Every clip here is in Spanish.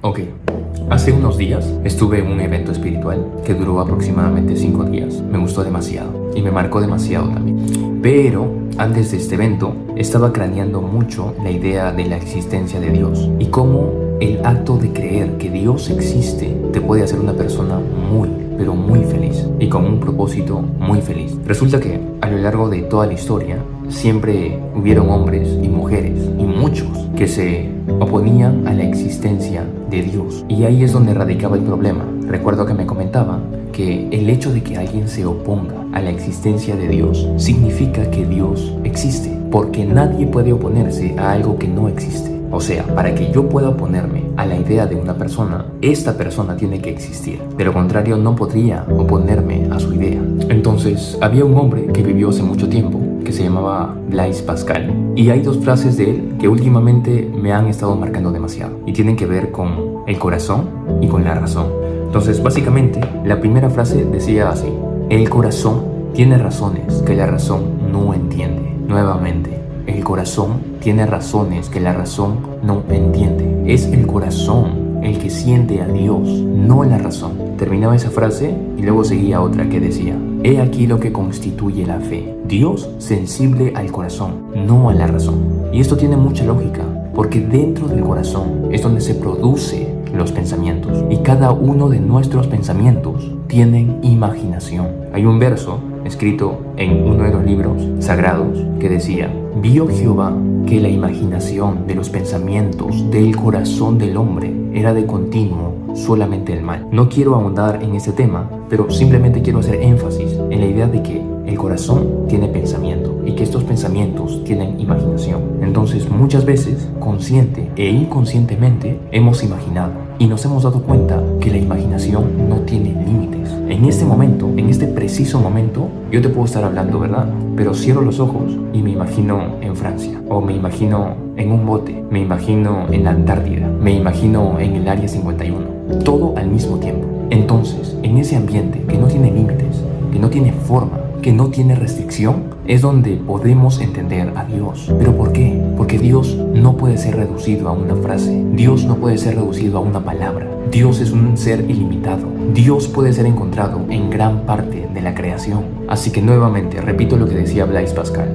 Ok, hace unos días estuve en un evento espiritual que duró aproximadamente 5 días. Me gustó demasiado y me marcó demasiado también. Pero antes de este evento estaba craneando mucho la idea de la existencia de Dios y cómo el acto de creer que Dios existe te puede hacer una persona pero muy feliz y con un propósito muy feliz. Resulta que a lo largo de toda la historia siempre hubieron hombres y mujeres y muchos que se oponían a la existencia de Dios, y ahí es donde radicaba el problema. Recuerdo que me comentaba que el hecho de que alguien se oponga a la existencia de Dios significa que Dios existe, porque nadie puede oponerse a algo que no existe. O sea, para que yo pueda oponerme a la idea de una persona, esta persona tiene que existir. De lo contrario, no podría oponerme a su idea. Entonces, había un hombre que vivió hace mucho tiempo, que se llamaba Blaise Pascal. Y hay dos frases de él que últimamente me han estado marcando demasiado. Y tienen que ver con el corazón y con la razón. Entonces, básicamente, la primera frase decía así: el corazón tiene razones que la razón no entiende. Nuevamente, el corazón tiene razones que la razón no entiende. Es el corazón el que siente a Dios, no la razón. Terminaba esa frase y luego seguía otra que decía: he aquí lo que constituye la fe. Dios sensible al corazón, no a la razón. Y esto tiene mucha lógica, porque dentro del corazón es donde se produce los pensamientos. Y cada uno de nuestros pensamientos tienen imaginación. Hay un verso escrito en uno de los libros sagrados que decía: vio Jehová que la imaginación de los pensamientos del corazón del hombre era de continuo solamente el mal. No quiero ahondar en este tema, pero simplemente quiero hacer énfasis en la idea de que el corazón tiene pensamiento y que estos pensamientos tienen imaginación. Entonces, muchas veces, consciente e inconscientemente, hemos imaginado y nos hemos dado cuenta que la imaginación no tiene límites. En este momento, en este preciso momento, yo te puedo estar hablando, ¿verdad? Pero cierro los ojos y me imagino en Francia, o me imagino en un bote, me imagino en la Antártida, me imagino en el Área 51, todo al mismo tiempo. Entonces, en ese ambiente que no tiene límites, que no tiene forma, que no tiene restricción, es donde podemos entender a Dios. ¿Pero por qué? Porque Dios no puede ser reducido a una frase. Dios no puede ser reducido a una palabra. Dios es un ser ilimitado. Dios puede ser encontrado en gran parte de la creación. Así que nuevamente repito lo que decía Blaise Pascal: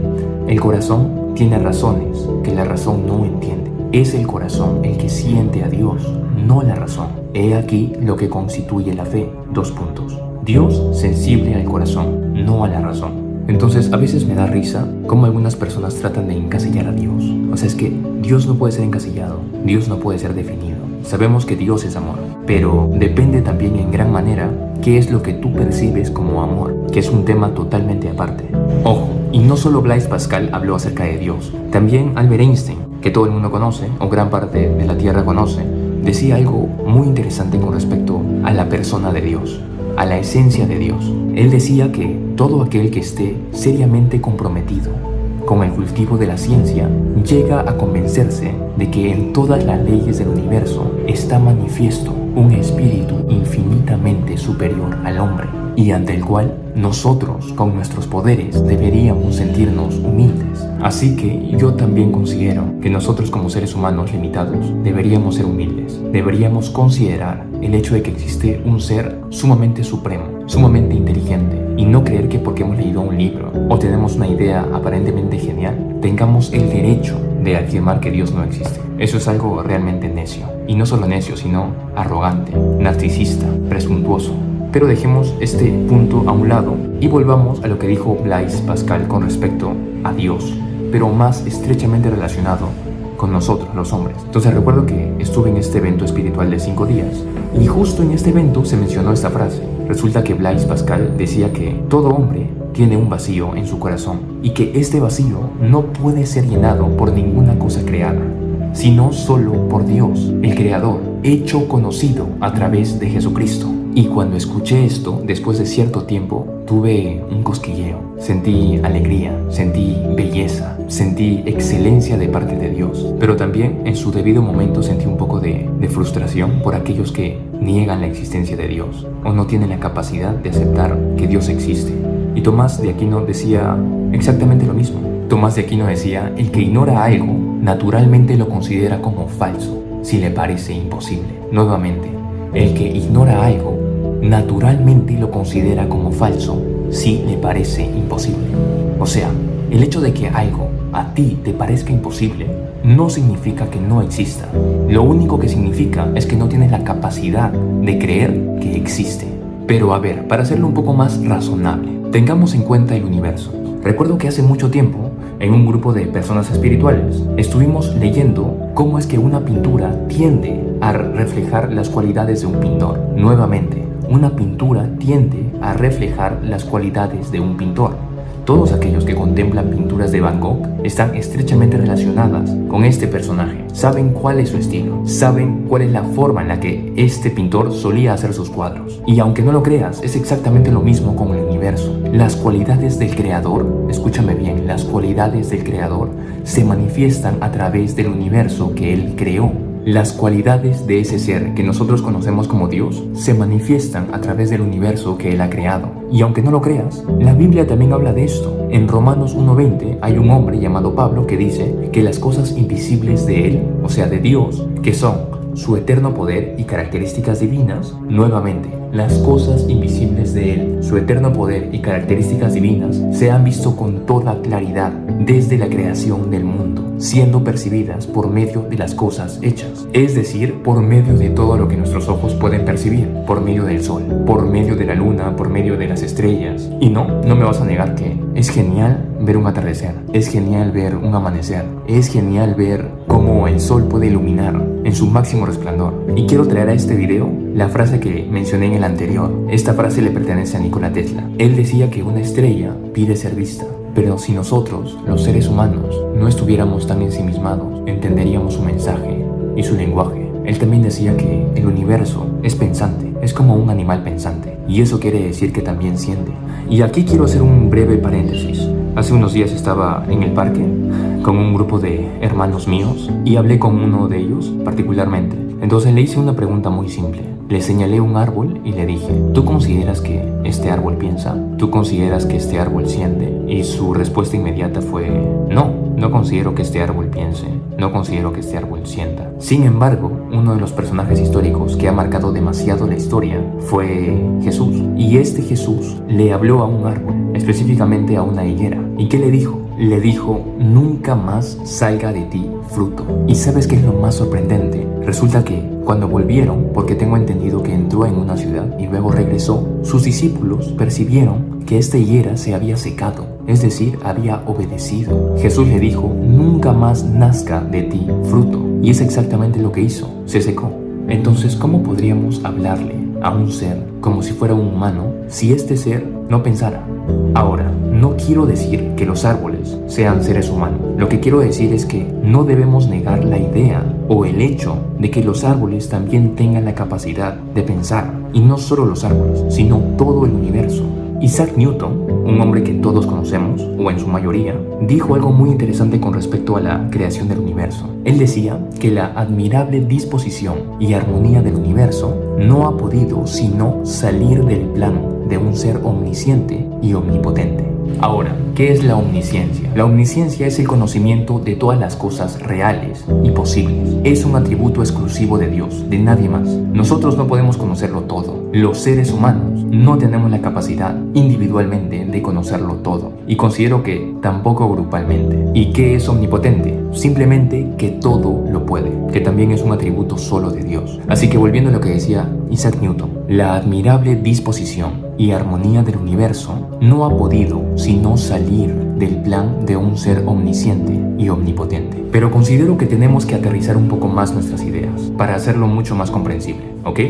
el corazón tiene razones que la razón no entiende. Es el corazón el que siente a Dios, no la razón. He aquí lo que constituye la fe. Dios sensible al corazón, no a la razón. Entonces, a veces me da risa cómo algunas personas tratan de encasillar a Dios. O sea, es que Dios no puede ser encasillado, Dios no puede ser definido. Sabemos que Dios es amor, pero depende también en gran manera qué es lo que tú percibes como amor, que es un tema totalmente aparte. Ojo, y no solo Blaise Pascal habló acerca de Dios, también Albert Einstein, que todo el mundo conoce, o gran parte de la Tierra conoce, decía algo muy interesante con respecto a la persona de Dios, a la esencia de Dios. Él decía que todo aquel que esté seriamente comprometido con el cultivo de la ciencia llega a convencerse de que en todas las leyes del universo está manifiesto un espíritu infinitamente superior al hombre, y ante el cual nosotros, con nuestros poderes, deberíamos sentirnos humildes. Así que yo también considero que nosotros, como seres humanos limitados, deberíamos ser humildes. Deberíamos considerar el hecho de que existe un ser sumamente supremo, sumamente inteligente, y no creer que porque hemos leído un libro o tenemos una idea aparentemente genial, tengamos el derecho de afirmar que Dios no existe. Eso es algo realmente necio. Y no solo necio, sino arrogante, narcisista, presuntuoso. Pero dejemos este punto a un lado y volvamos a lo que dijo Blaise Pascal con respecto a Dios, pero más estrechamente relacionado con nosotros, los hombres. Entonces recuerdo que estuve en este evento espiritual de 5 días y justo en este evento se mencionó esta frase. Resulta que Blaise Pascal decía que todo hombre tiene un vacío en su corazón y que este vacío no puede ser llenado por ninguna cosa creada, sino solo por Dios, el Creador, hecho conocido a través de Jesucristo. Y cuando escuché esto, después de cierto tiempo, tuve un cosquilleo. Sentí alegría, sentí belleza, sentí excelencia de parte de Dios. Pero también en su debido momento sentí un poco de frustración por aquellos que niegan la existencia de Dios o no tienen la capacidad de aceptar que Dios existe. Y Tomás de Aquino decía exactamente lo mismo. Tomás de Aquino decía: el que ignora algo, naturalmente lo considera como falso. si le parece imposible. Nuevamente, el que ignora algo, naturalmente lo considera como falso si le parece imposible. O sea, el hecho de que algo a ti te parezca imposible no significa que no exista. Lo único que significa es que no tienes la capacidad de creer que existe. Pero a ver, para hacerlo un poco más razonable, tengamos en cuenta el universo. Recuerdo que hace mucho tiempo, en un grupo de personas espirituales, estuvimos leyendo cómo es que una pintura tiende a reflejar las cualidades de un pintor. Nuevamente, una pintura tiende a reflejar las cualidades de un pintor. Todos aquellos que contemplan pinturas de Van Gogh están estrechamente relacionadas con este personaje. Saben cuál es su estilo, saben cuál es la forma en la que este pintor solía hacer sus cuadros. Y aunque no lo creas, es exactamente lo mismo con el universo. Las cualidades del creador, escúchame bien, las cualidades del creador se manifiestan a través del universo que él creó. Las cualidades de ese ser que nosotros conocemos como Dios se manifiestan a través del universo que Él ha creado. Y aunque no lo creas, la Biblia también habla de esto. En Romanos 1:20 hay un hombre llamado Pablo que dice que las cosas invisibles de Él, o sea de Dios, que son su eterno poder y características divinas, nuevamente, las cosas invisibles de Él, su eterno poder y características divinas, se han visto con toda claridad desde la creación del mundo, siendo percibidas por medio de las cosas hechas, es decir, por medio de todo lo que nuestros ojos pueden percibir, por medio del sol, por medio de la luna, por medio de las estrellas. Y no me vas a negar que es genial ver un atardecer, es genial ver un amanecer, es genial ver cómo el sol puede iluminar en su máximo resplandor. Y quiero traer a este video la frase que mencioné en el anterior. Esta frase le pertenece a Nikola Tesla. Él decía que una estrella pide ser vista. Pero si nosotros, los seres humanos, no estuviéramos tan ensimismados, entenderíamos su mensaje y su lenguaje. Él también decía que el universo es pensante, es como un animal pensante, y eso quiere decir que también siente. Y aquí quiero hacer un breve paréntesis. Hace unos días estaba en el parque con un grupo de hermanos míos y hablé con uno de ellos particularmente. Entonces le hice una pregunta muy simple. Le señalé un árbol y le dije, ¿tú consideras que este árbol piensa? ¿Tú consideras que este árbol siente? Y su respuesta inmediata fue, no considero que este árbol piense, no considero que este árbol sienta. Sin embargo, uno de los personajes históricos que ha marcado demasiado la historia fue Jesús. Y este Jesús le habló a un árbol, específicamente a una higuera. ¿Y qué le dijo? Le dijo, nunca más salga de ti fruto. ¿Y sabes qué es lo más sorprendente? Resulta que cuando volvieron, porque tengo entendido que entró en una ciudad y luego regresó, sus discípulos percibieron que esta higuera se había secado, es decir, había obedecido. Jesús le dijo, nunca más nazca de ti fruto. Y es exactamente lo que hizo, se secó. Entonces, ¿cómo podríamos hablarle a un ser como si fuera un humano si este ser no pensara? Ahora, no quiero decir que los árboles sean seres humanos. Lo que quiero decir es que no debemos negar la idea o el hecho de que los árboles también tengan la capacidad de pensar. Y no solo los árboles, sino todo el universo. Isaac Newton, un hombre que todos conocemos, o en su mayoría, dijo algo muy interesante con respecto a la creación del universo. Él decía que la admirable disposición y armonía del universo no ha podido sino salir del plan de un ser omnisciente y omnipotente. Ahora, ¿qué es la omnisciencia? La omnisciencia es el conocimiento de todas las cosas reales y posibles. Es un atributo exclusivo de Dios, de nadie más. Nosotros no podemos conocerlo todo. Los seres humanos no tenemos la capacidad individualmente de conocerlo todo. Y considero que tampoco grupalmente. ¿Y qué es omnipotente? Simplemente que todo lo puede, que también es un atributo solo de Dios. Así que volviendo a lo que decía Isaac Newton, la admirable disposición y armonía del universo no ha podido sino salir del plan de un ser omnisciente y omnipotente. Pero considero que tenemos que aterrizar un poco más nuestras ideas para hacerlo mucho más comprensible, ¿ok?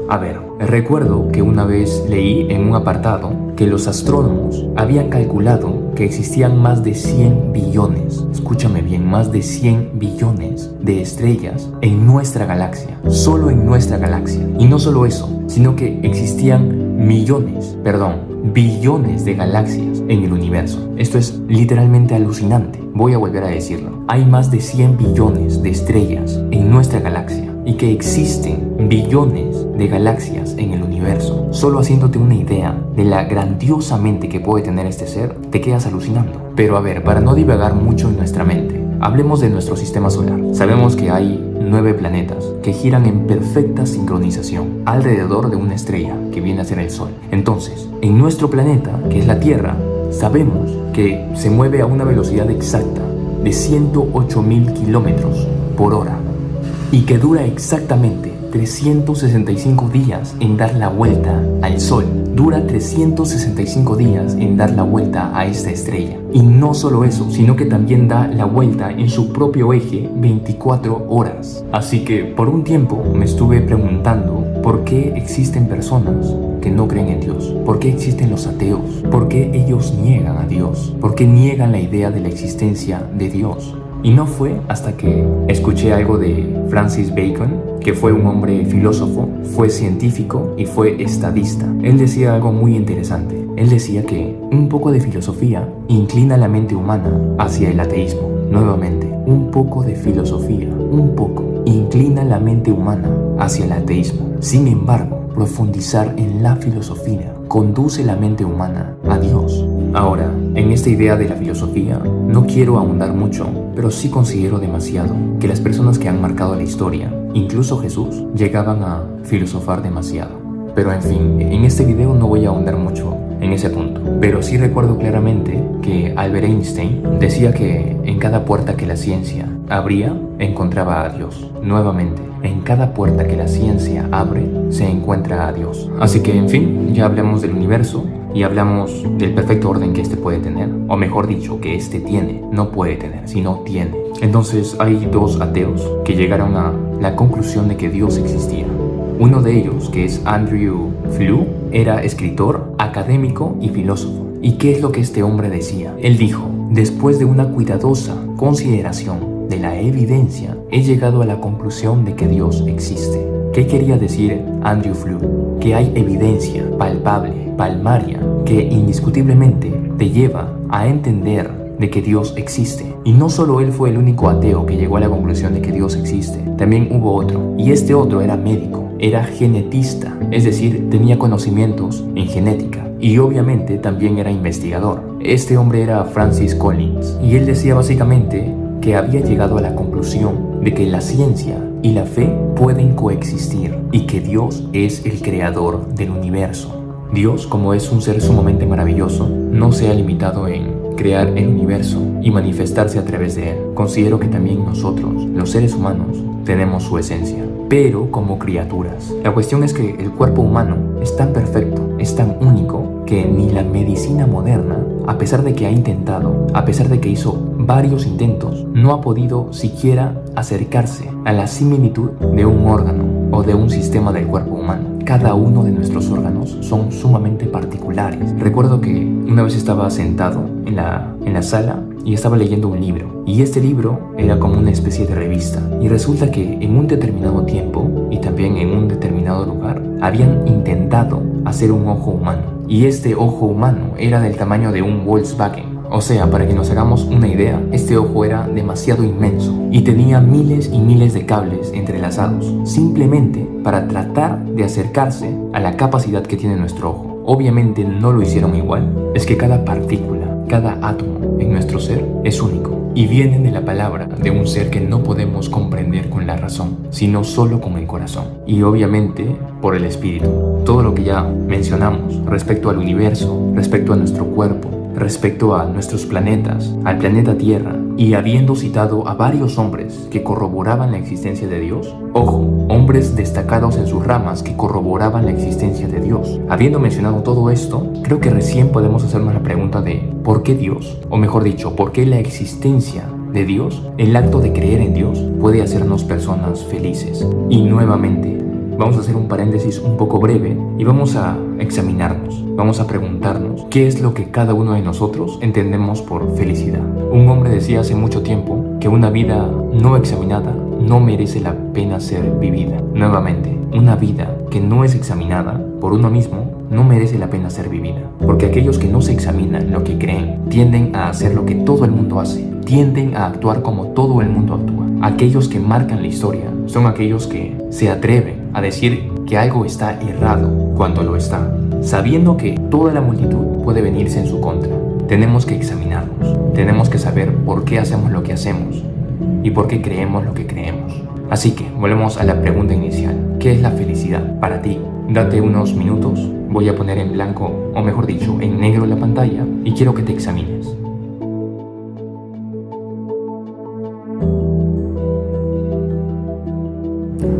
A ver, recuerdo que una vez leí en un apartado que los astrónomos habían calculado que existían más de 100 billones, escúchame bien, más de 100 billones de estrellas en nuestra galaxia, solo en nuestra galaxia. Y no solo eso, sino que existían billones de galaxias en el universo. Esto es literalmente alucinante. Voy a volver a decirlo. Hay más de 100 billones de estrellas en nuestra galaxia y que existen billones de galaxias en el universo. Solo haciéndote una idea de la grandiosa mente que puede tener este ser, te quedas alucinando. Pero a ver, para no divagar mucho en nuestra mente, hablemos de nuestro sistema solar. Sabemos que hay 9 planetas que giran en perfecta sincronización alrededor de una estrella que viene a ser el Sol. Entonces, en nuestro planeta, que es la Tierra, sabemos que se mueve a una velocidad exacta de 108.000 kilómetros por hora y que dura exactamente 365 días en dar la vuelta al Sol. Dura 365 días en dar la vuelta a esta estrella. Y no solo eso, sino que también da la vuelta en su propio eje 24 horas. Así que por un tiempo me estuve preguntando por qué existen personas que no creen en Dios. ¿Por qué existen los ateos? ¿Por qué ellos niegan a Dios? ¿Por qué niegan la idea de la existencia de Dios? Y no fue hasta que escuché algo de Francis Bacon, que fue un hombre filósofo, fue científico y fue estadista. Él decía algo muy interesante. Él decía que un poco de filosofía inclina la mente humana hacia el ateísmo. Nuevamente, un poco de filosofía, un poco, inclina la mente humana hacia el ateísmo. Sin embargo, profundizar en la filosofía conduce la mente humana a Dios. Ahora, en esta idea de la filosofía, no quiero ahondar mucho, pero sí considero demasiado que las personas que han marcado la historia, incluso Jesús, llegaban a filosofar demasiado. Pero en fin, en este video no voy a ahondar mucho en ese punto. Pero sí recuerdo claramente que Albert Einstein decía que en cada puerta que la ciencia abría, encontraba a Dios. Nuevamente, en cada puerta que la ciencia abre, se encuentra a Dios. Así que, en fin, ya hablamos del universo y hablamos del perfecto orden que este puede tener, o mejor dicho, que este tiene, no puede tener, sino tiene. Entonces hay dos ateos que llegaron a la conclusión de que Dios existía. Uno de ellos, que es Andrew Flew, era escritor, académico y filósofo. ¿Y qué es lo que este hombre decía? Él dijo: después de una cuidadosa consideración de la evidencia, he llegado a la conclusión de que Dios existe. ¿Qué quería decir Andrew Flew? Que hay evidencia palpable, palmaria, que indiscutiblemente te lleva a entender de que Dios existe. Y no solo él fue el único ateo que llegó a la conclusión de que Dios existe, también hubo otro, y este otro era médico, era genetista, es decir, tenía conocimientos en genética, y obviamente también era investigador. Este hombre era Francis Collins, y él decía básicamente que había llegado a la conclusión de que la ciencia y la fe pueden coexistir y que Dios es el creador del universo. Dios, como es un ser sumamente maravilloso, no se ha limitado en crear el universo y manifestarse a través de él. Considero que también nosotros, los seres humanos, tenemos su esencia, pero como criaturas. La cuestión es que el cuerpo humano es tan perfecto, es tan único, que ni la medicina moderna, a pesar de que ha intentado, a pesar de que hizo varios intentos, no ha podido siquiera acercarse a la similitud de un órgano o de un sistema del cuerpo humano. Cada uno de nuestros órganos son sumamente particulares. Recuerdo que una vez estaba sentado en la sala y estaba leyendo un libro, y este libro era como una especie de revista, y resulta que en un determinado tiempo y también en un determinado lugar habían intentado hacer un ojo humano, y este ojo humano era del tamaño de un Volkswagen. O sea, para que nos hagamos una idea, este ojo era demasiado inmenso y tenía miles y miles de cables entrelazados, simplemente para tratar de acercarse a la capacidad que tiene nuestro ojo. Obviamente no lo hicieron igual, es que cada partícula, cada átomo en nuestro ser es único y viene de la palabra de un ser que no podemos comprender con la razón, sino solo con el corazón y obviamente por el espíritu. Todo lo que ya mencionamos respecto al universo, respecto a nuestro cuerpo, respecto a nuestros planetas, al planeta Tierra, y habiendo citado a varios hombres que corroboraban la existencia de Dios, ojo, hombres destacados en sus ramas que corroboraban la existencia de Dios. Habiendo mencionado todo esto, creo que recién podemos hacernos la pregunta de ¿por qué Dios? O mejor dicho, ¿por qué la existencia de Dios, el acto de creer en Dios, puede hacernos personas felices? Y nuevamente, vamos a hacer un paréntesis un poco breve y vamos a examinarnos, vamos a preguntarnos qué es lo que cada uno de nosotros entendemos por felicidad. Un hombre decía hace mucho tiempo que una vida no examinada no merece la pena ser vivida. Nuevamente, una vida que no es examinada por uno mismo no merece la pena ser vivida, porque aquellos que no se examinan lo que creen tienden a hacer lo que todo el mundo hace, tienden a actuar como todo el mundo actúa. Aquellos que marcan la historia son aquellos que se atreven a decir que algo está errado cuando lo está, sabiendo que toda la multitud puede venirse en su contra. Tenemos que examinarnos, tenemos que saber por qué hacemos lo que hacemos y por qué creemos lo que creemos. Así que volvemos a la pregunta inicial. ¿Qué es la felicidad para ti? Date unos minutos, voy a poner en blanco, o mejor dicho, en negro la pantalla y quiero que te examines.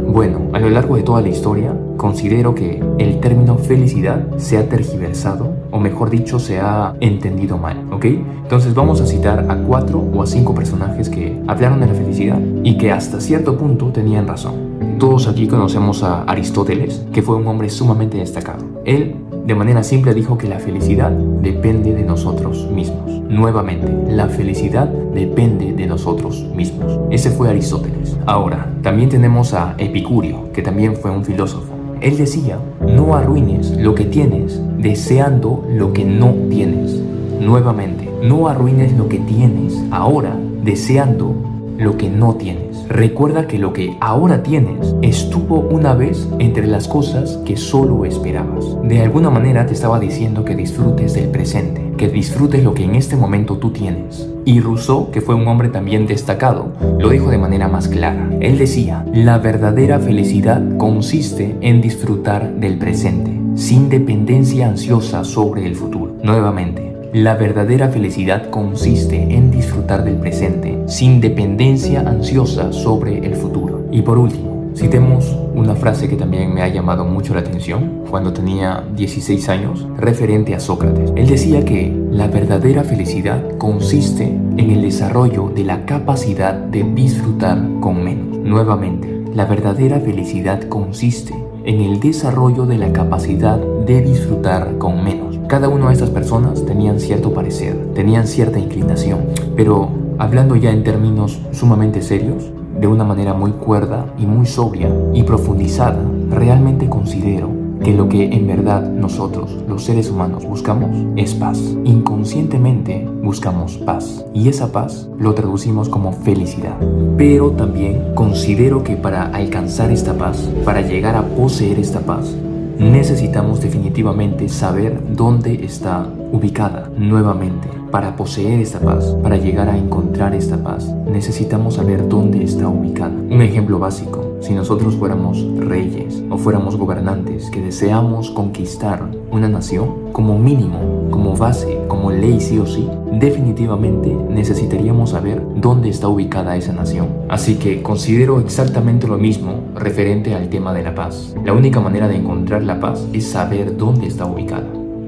Bueno, a lo largo de toda la historia, considero que el término felicidad se ha tergiversado, o mejor dicho, se ha entendido mal, ¿ok? Entonces vamos a citar a 4 o a 5 personajes que hablaron de la felicidad y que hasta cierto punto tenían razón. Todos aquí conocemos a Aristóteles, que fue un hombre sumamente destacado. Él, de manera simple, dijo que la felicidad depende de nosotros mismos. Nuevamente, la felicidad depende de nosotros mismos. Ese fue Aristóteles. Ahora, también tenemos a Epicurio, que también fue un filósofo. Él decía, no arruines lo que tienes deseando lo que no tienes. Nuevamente, no arruines lo que tienes ahora deseando lo que no tienes. Recuerda que lo que ahora tienes estuvo una vez entre las cosas que solo esperabas. De alguna manera te estaba diciendo que disfrutes del presente, que disfrutes lo que en este momento tú tienes. Y Rousseau, que fue un hombre también destacado, lo dijo de manera más clara. Él decía, la verdadera felicidad consiste en disfrutar del presente, sin dependencia ansiosa sobre el futuro. Nuevamente, la verdadera felicidad consiste en disfrutar del presente, sin dependencia ansiosa sobre el futuro. Y por último, citemos una frase que también me ha llamado mucho la atención cuando tenía 16 años, referente a Sócrates. Él decía que la verdadera felicidad consiste en el desarrollo de la capacidad de disfrutar con menos. Nuevamente, la verdadera felicidad consiste en el desarrollo de la capacidad de disfrutar con menos. Cada una de estas personas tenían cierto parecer, tenían cierta inclinación, pero hablando ya en términos sumamente serios, de una manera muy cuerda y muy sobria y profundizada, realmente considero que lo que en verdad nosotros, los seres humanos, buscamos es paz. Inconscientemente buscamos paz y esa paz lo traducimos como felicidad. Pero también considero que para alcanzar esta paz, para llegar a poseer esta paz, necesitamos definitivamente saber dónde está ubicada. Nuevamente, para poseer esta paz, para llegar a encontrar esta paz, necesitamos saber dónde está ubicada. Un ejemplo básico, si nosotros fuéramos reyes o fuéramos gobernantes que deseamos conquistar una nación, como mínimo, como base, como ley sí o sí, definitivamente necesitaríamos saber dónde está ubicada esa nación. Así que considero exactamente lo mismo referente al tema de la paz. La única manera de encontrar la paz es saber dónde está ubicada.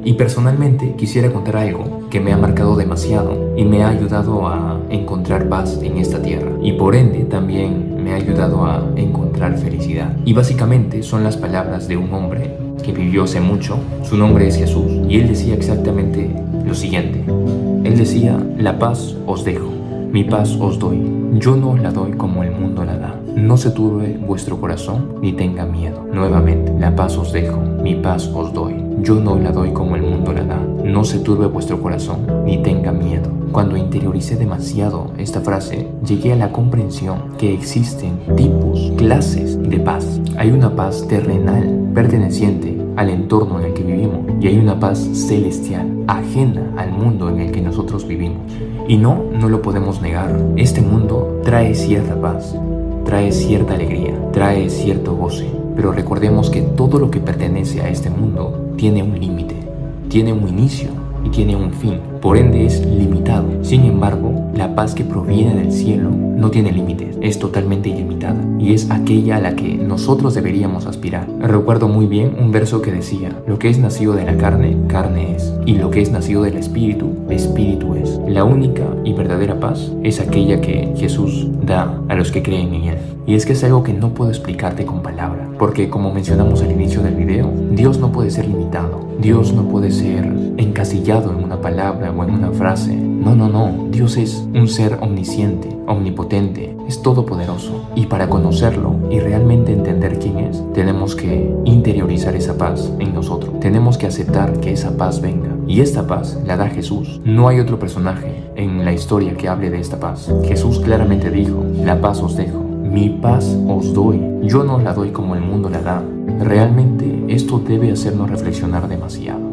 Y personalmente quisiera contar algo que me ha marcado demasiado y me ha ayudado a encontrar paz en esta tierra. Y por ende también me ha ayudado a encontrar felicidad. Y básicamente son las palabras de un hombre que vivió hace mucho. Su nombre es Jesús. Y él decía exactamente lo siguiente. Él decía, la paz os dejo, mi paz os doy. Yo no os la doy como el mundo la da. No se turbe vuestro corazón ni tenga miedo. Nuevamente, la paz os dejo, mi paz os doy. Yo no la doy como el mundo la da. No se turbe vuestro corazón ni tenga miedo. Cuando interioricé demasiado esta frase, llegué a la comprensión que existen tipos, clases de paz. Hay una paz terrenal, perteneciente al entorno en el que vivimos, y hay una paz celestial, ajena al mundo en el que nosotros vivimos. Y no lo podemos negar. Este mundo trae cierta paz, trae cierta alegría, trae cierto goce. Pero recordemos que todo lo que pertenece a este mundo tiene un límite, tiene un inicio y tiene un fin. Por ende es limitado. Sin embargo, la paz que proviene del cielo no tiene límites, es totalmente ilimitada y es aquella a la que nosotros deberíamos aspirar. Recuerdo muy bien un verso que decía, lo que es nacido de la carne, carne es, y lo que es nacido del espíritu, espíritu es. La única y verdadera paz es aquella que Jesús da a los que creen en Él. Y es que es algo que no puedo explicarte con palabras, porque como mencionamos al inicio del video, Dios no puede ser limitado, Dios no puede ser encasillado en una palabra o en una frase. No, Dios es un ser omnisciente, omnipotente, es todopoderoso. Y para conocerlo y realmente entender quién es, tenemos que interiorizar esa paz en nosotros. Tenemos que aceptar que esa paz venga. Y esta paz la da Jesús. No hay otro personaje en la historia que hable de esta paz. Jesús claramente dijo, la paz os dejo, mi paz os doy. Yo no la doy como el mundo la da. Realmente esto debe hacernos reflexionar demasiado.